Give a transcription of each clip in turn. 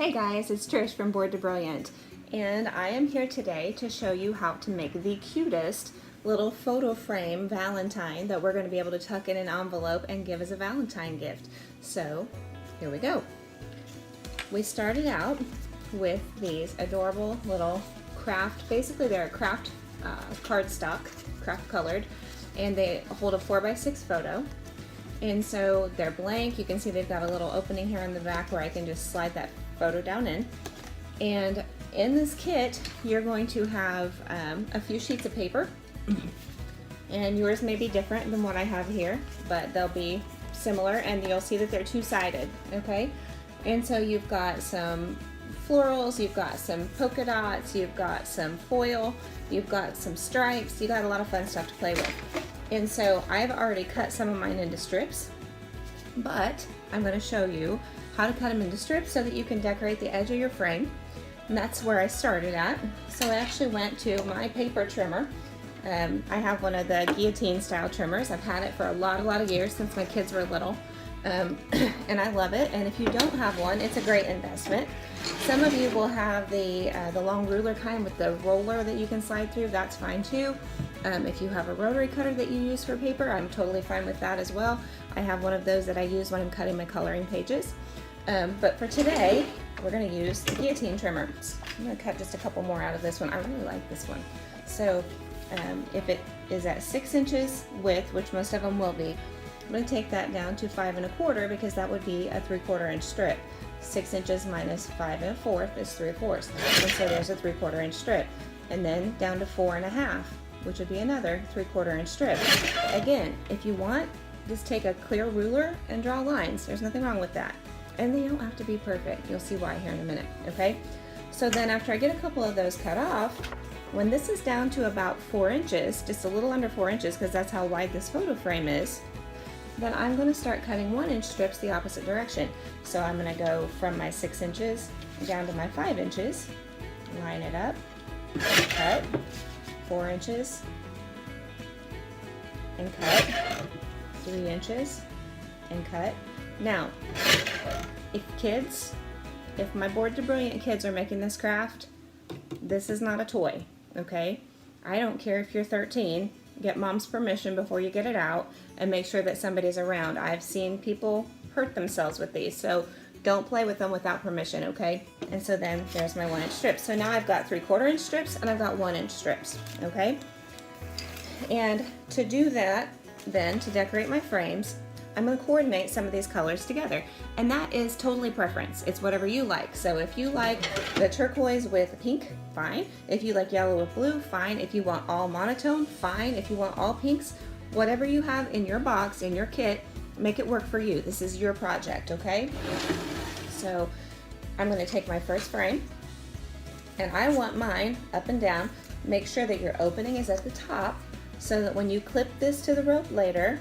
Hey guys, it's Trish from Board to Brilliant, and I am here today to show you how to make the cutest little photo frame Valentine that we're going to be able to tuck in an envelope and give as a Valentine gift. So here we go. We started out with these adorable little craft, basically they're craft cardstock, craft colored, and they hold a 4x6 photo. And so they're blank. You can see they've got a little opening here in the back where I can just slide that photo down in. And in this kit, you're going to have a few sheets of paper. And yours may be different than what I have here, but they'll be similar, and you'll see that they're two-sided, okay? And so you've got some florals, you've got some polka dots, you've got some foil, you've got some stripes, you got a lot of fun stuff to play with. And so I've already cut some of mine into strips, but I'm going to show you how to cut them into strips so that you can decorate the edge of your frame. And that's where I started at. So I actually went to my paper trimmer. I have one of the guillotine style trimmers. I've had it for a lot of years since my kids were little. And I love it. And if you don't have one, it's a great investment. Some of you will have the long ruler kind with the roller that you can slide through. That's fine too. If you have a rotary cutter that you use for paper, I'm totally fine with that as well. I have one of those that I use when I'm cutting my coloring pages. But for today, we're going to use the guillotine trimmer. I'm going to cut just a couple more out of this one. I really like this one. So if it is at 6 inches width, which most of them will be, I'm going to take that down to 5 1/4 because that would be a 3/4 inch strip. 6 inches minus 5 1/4 is 3/4. And so there's a 3/4 inch strip. And then down to 4 1/2, which would be another 3/4 inch strip. Again, if you want, just take a clear ruler and draw lines. There's nothing wrong with that. And they don't have to be perfect. You'll see why here in a minute, okay? So then after I get a couple of those cut off, when this is down to about 4 inches, just a little under 4 inches because that's how wide this photo frame is, then I'm going to start cutting 1-inch strips the opposite direction. So I'm going to go from my 6 inches down to my 5 inches, line it up, cut, 4 inches, and cut, 3 inches, and cut. Now, if my Board to Brilliant kids are making this craft, this is not a toy, okay? I don't care if you're 13, get mom's permission before you get it out and make sure that somebody's around. I've seen people hurt themselves with these, so don't play with them without permission, okay? And so then there's my 1-inch strips. So now I've got 3/4 inch strips and I've got 1-inch strips, okay? And to do that, then to decorate my frames, I'm going to coordinate some of these colors together, and that is totally preference. It's whatever you like. So if you like the turquoise with pink, fine. If you like yellow with blue, fine. If you want all monotone, fine. If you want all pinks, whatever you have in your box, in your kit, make it work for you. This is your project, okay? So I'm going to take my first frame, and I want mine up and down. Make sure that your opening is at the top so that when you clip this to the rope later,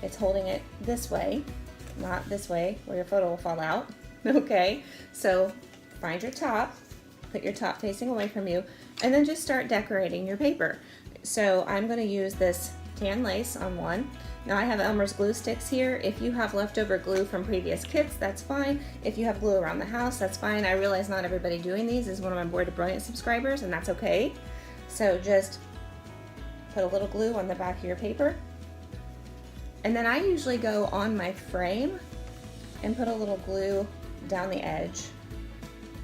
it's holding it this way, not this way where your photo will fall out, okay? So find your top, put your top facing away from you, and then just start decorating your paper. So I'm going to use this tan lace on one. Now I have Elmer's glue sticks here. If you have leftover glue from previous kits, that's fine. If you have glue around the house, that's fine. I realize not everybody doing these is one of my Board to Brilliant subscribers, and that's okay. So just put a little glue on the back of your paper. And then I usually go on my frame and put a little glue down the edge,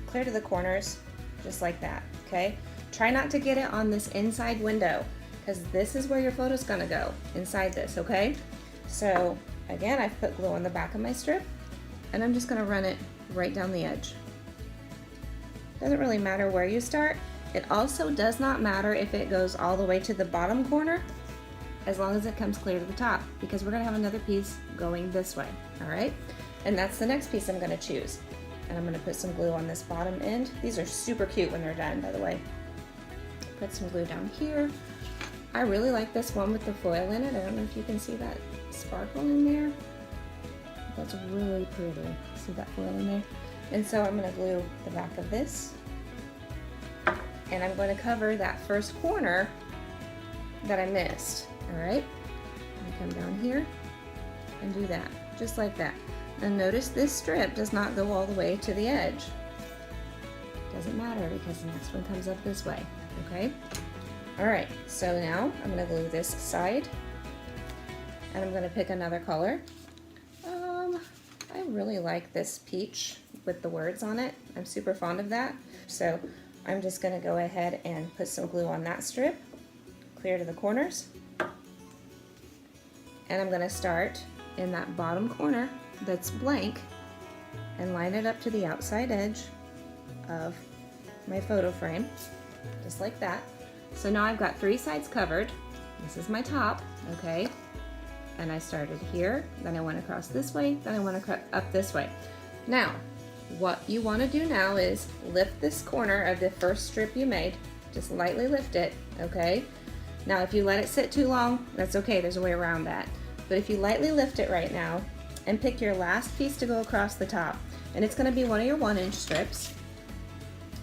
clear to the corners, just like that, okay? Try not to get it on this inside window because this is where your photo's gonna go, inside this, okay? So again, I've put glue on the back of my strip, and I'm just gonna run it right down the edge. Doesn't really matter where you start. It also does not matter if it goes all the way to the bottom corner, as long as it comes clear to the top, because we're gonna have another piece going this way, all right? And that's the next piece I'm gonna choose. And I'm gonna put some glue on this bottom end. These are super cute when they're done, by the way. Put some glue down here. I really like this one with the foil in it. I don't know if you can see that sparkle in there. That's really pretty. See that foil in there? And so I'm gonna glue the back of this. And I'm gonna cover that first corner that I missed. All right, come down here and do that, just like that. And notice this strip does not go all the way to the edge. Doesn't matter because the next one comes up this way, okay? All right, so now I'm gonna glue this side, and I'm gonna pick another color. I really like this peach with the words on it. I'm super fond of that. So I'm just gonna go ahead and put some glue on that strip, clear to the corners. And I'm gonna start in that bottom corner that's blank and line it up to the outside edge of my photo frame, just like that. So now I've got 3 sides covered. This is my top, okay? And I started here, then I went across this way, then I went up this way. Now, what you want to do now is lift this corner of the first strip you made, just lightly lift it, okay? Now if you let it sit too long, that's okay, there's a way around that. But if you lightly lift it right now and pick your last piece to go across the top, and it's going to be one of your 1-inch strips,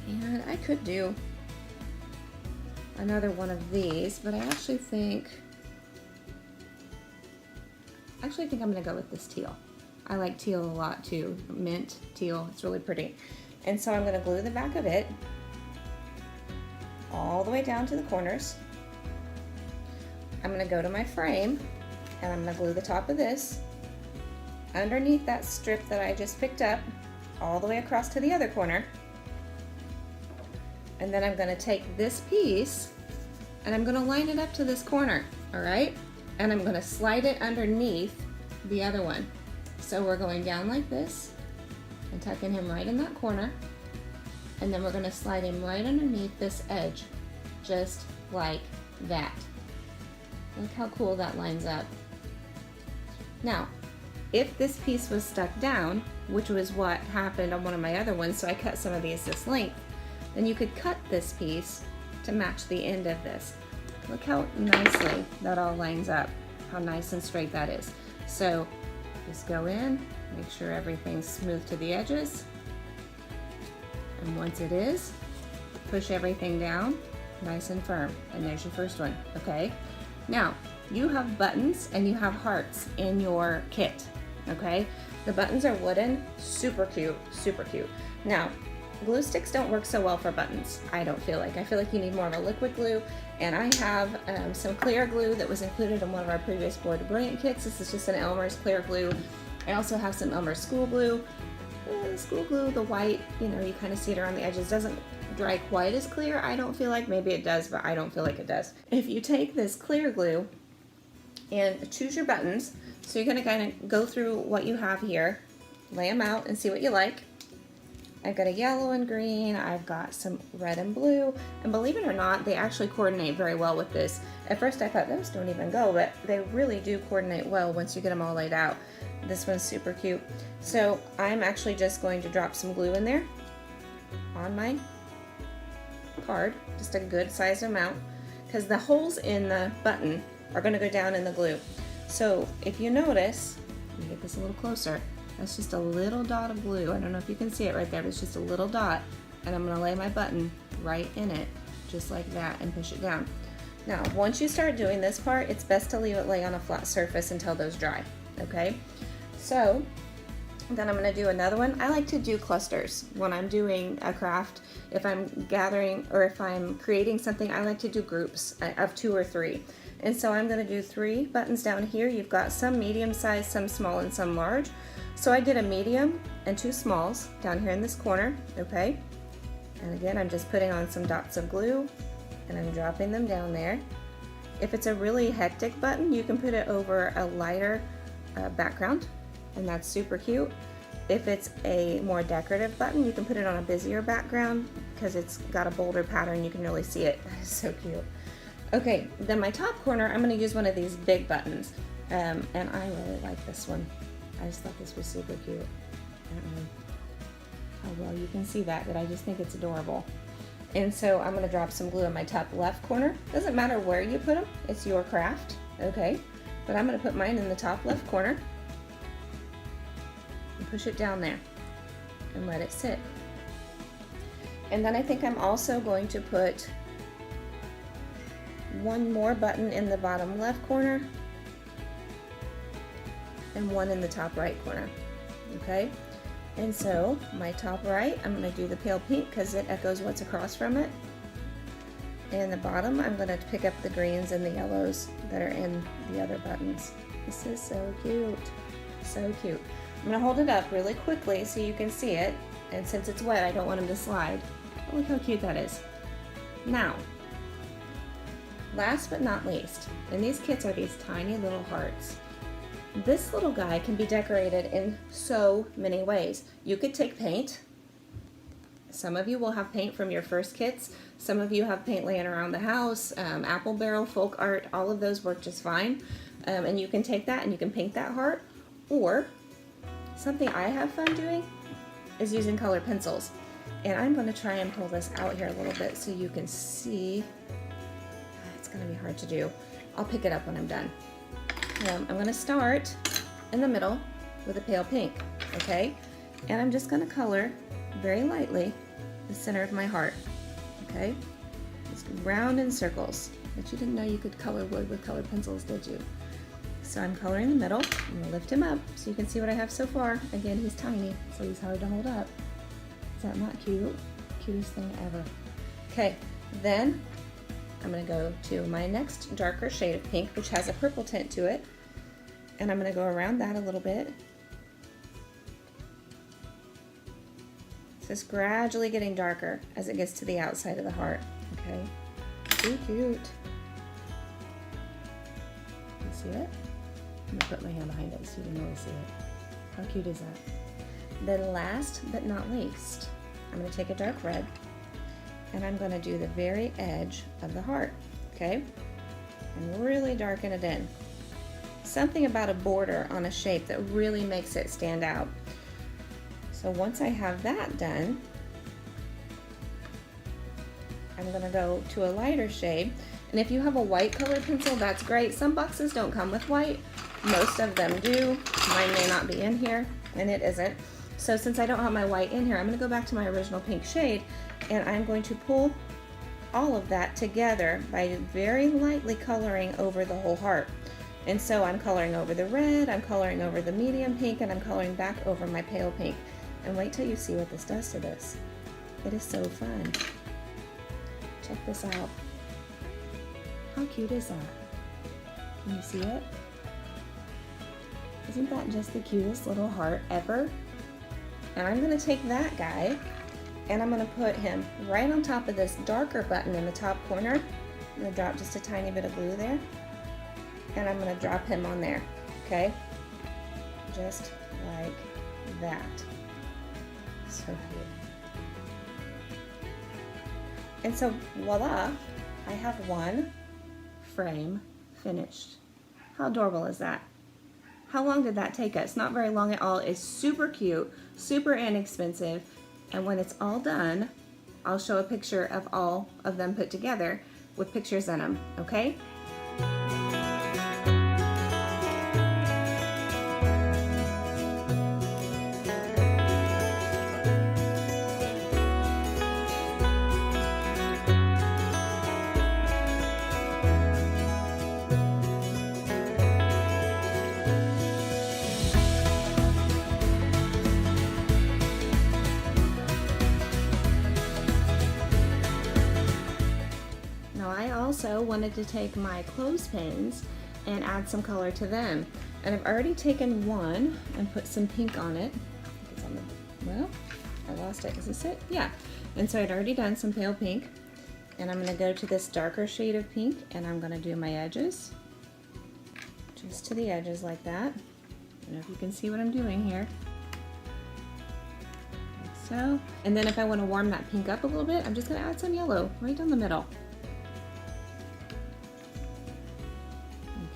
and I could do another one of these, but I actually think I'm going to go with this teal. I like teal a lot too, mint teal, it's really pretty. And so I'm going to glue the back of it all the way down to the corners. I'm going to go to my frame and I'm going to glue the top of this underneath that strip that I just picked up all the way across to the other corner. And then I'm going to take this piece and I'm going to line it up to this corner, all right? And I'm going to slide it underneath the other one. So we're going down like this and tucking him right in that corner. And then we're going to slide him right underneath this edge, just like that. Look how cool that lines up. Now, if this piece was stuck down, which was what happened on one of my other ones, so I cut some of these this length, then you could cut this piece to match the end of this. Look how nicely that all lines up, how nice and straight that is. So just go in, make sure everything's smooth to the edges. And once it is, push everything down nice and firm. And there's your first one, okay? Now, you have buttons and you have hearts in your kit, okay? The buttons are wooden, super cute, super cute. Now, glue sticks don't work so well for buttons, I don't feel like. I feel like you need more of a liquid glue, and I have some clear glue that was included in one of our previous Board to Brilliant kits. This is just an Elmer's clear glue. I also have some Elmer's school glue. School glue, the white, you know, you kind of see it around the edges, doesn't dry quite as clear, I don't feel like. Maybe it does, but I don't feel like it does. If you take this clear glue and choose your buttons, so you're gonna kind of go through what you have here, lay them out and see what you like. I've got a yellow and green, I've got some red and blue, and believe it or not, they actually coordinate very well with this. At first I thought those don't even go, but they really do coordinate well once you get them all laid out. This one's super cute. So I'm actually just going to drop some glue in there on my card, just a good sized amount, because the holes in the button are going to go down in the glue. So if you notice, let me get this a little closer, that's just a little dot of glue. I don't know if you can see it right there, but it's just a little dot, and I'm going to lay my button right in it, just like that, and push it down. Now, once you start doing this part, it's best to leave it lay on a flat surface until those dry, okay? So then I'm going to do another one. I like to do clusters when I'm doing a craft. If I'm gathering or if I'm creating something, I like to do groups of 2 or 3. And so I'm going to do 3 buttons down here. You've got some medium size, some small, and some large. So I did a medium and 2 smalls down here in this corner, okay? And again, I'm just putting on some dots of glue and I'm dropping them down there. If it's a really hectic button, you can put it over a lighter background, and that's super cute. If it's a more decorative button, you can put it on a busier background because it's got a bolder pattern, you can really see it. That is so cute. Okay, then my top corner, I'm going to use one of these big buttons, and I really like this one. I just thought this was super cute. I don't know how well you can see that, but I just think it's adorable. And so I'm going to drop some glue in my top left corner. Doesn't matter where you put them, it's your craft, okay? But I'm going to put mine in the top left corner and push it down there and let it sit. And then I think I'm also going to put one more button in the bottom left corner and one in the top right corner, okay? And so my top right, I'm going to do the pale pink because it echoes what's across from it. And the bottom, I'm going to pick up the greens and the yellows that are in the other buttons. This is so cute. So cute. I'm going to hold it up really quickly so you can see it. And since it's wet, I don't want them to slide. Oh, look how cute that is. Now, last but not least, and these kits are these tiny little hearts. This little guy can be decorated in so many ways. You could take paint. Some of you will have paint from your first kits. Some of you have paint laying around the house, apple barrel, folk art, all of those work just fine. And you can take that and you can paint that heart. Or something I have fun doing is using colored pencils. And I'm going to try and pull this out here a little bit so you can see. It's going to be hard to do. I'll pick it up when I'm done. I'm going to start in the middle with a pale pink, okay? And I'm just going to color very lightly the center of my heart, okay? Just round in circles. But you didn't know you could color wood with colored pencils, did you? So I'm coloring the middle. I'm going to lift him up so you can see what I have so far. Again, he's tiny, so he's hard to hold up. Is that not cute? Cutest thing ever. Okay, then I'm going to go to my next darker shade of pink, which has a purple tint to it. And I'm going to go around that a little bit. So it's gradually getting darker as it gets to the outside of the heart. Okay, too cute. You see it? I'm going to put my hand behind it so you can really see it. How cute is that? Then last but not least, I'm going to take a dark red and I'm going to do the very edge of the heart, okay? And really darken it in. Something about a border on a shape that really makes it stand out. So once I have that done, I'm going to go to a lighter shade. And if you have a white colored pencil, that's great. Some boxes don't come with white. Most of them do. Mine may not be in here, and it isn't. So since I don't have my white in here, I'm going to go back to my original pink shade, and I'm going to pull all of that together by very lightly coloring over the whole heart. And so I'm coloring over the red, I'm coloring over the medium pink, and I'm coloring back over my pale pink. And wait till you see what this does to this. It is so fun. Check this out. How cute is that? Can you see it? Isn't that just the cutest little heart ever? And I'm going to take that guy and I'm going to put him right on top of this darker button in the top corner. I'm going to drop just a tiny bit of glue there. And I'm going to drop him on there, okay? Just like that. So cute. And so voila, I have one frame finished. How adorable is that? How long did that take us? Not very long at all. It's super cute, super inexpensive, and when it's all done, I'll show a picture of all of them put together with pictures in them, okay? I also wanted to take my clothespins and add some color to them. And I've already taken one and put some pink on it. I think it's on the, well, I lost it. Is this it? Yeah. And so I'd already done some pale pink. And I'm going to go to this darker shade of pink and I'm going to do my edges. Just to the edges like that. I don't know if you can see what I'm doing here. Like so. And then if I want to warm that pink up a little bit, I'm just going to add some yellow right down the middle.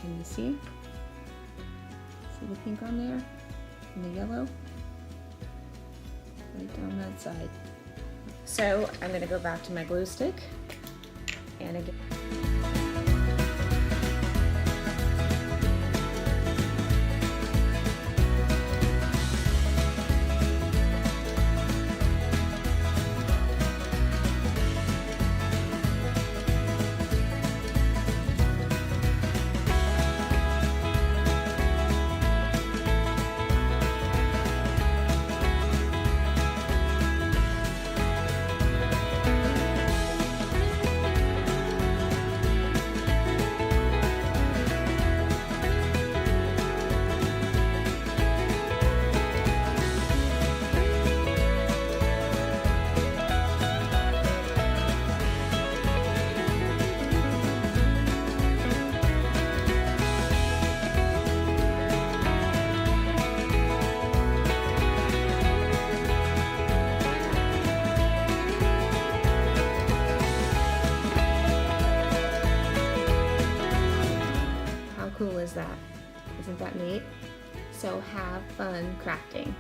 Can you see? See the pink on there? And the yellow? Right down that side. So I'm going to go back to my glue stick and again. cool is that? Isn't that neat? So have fun crafting.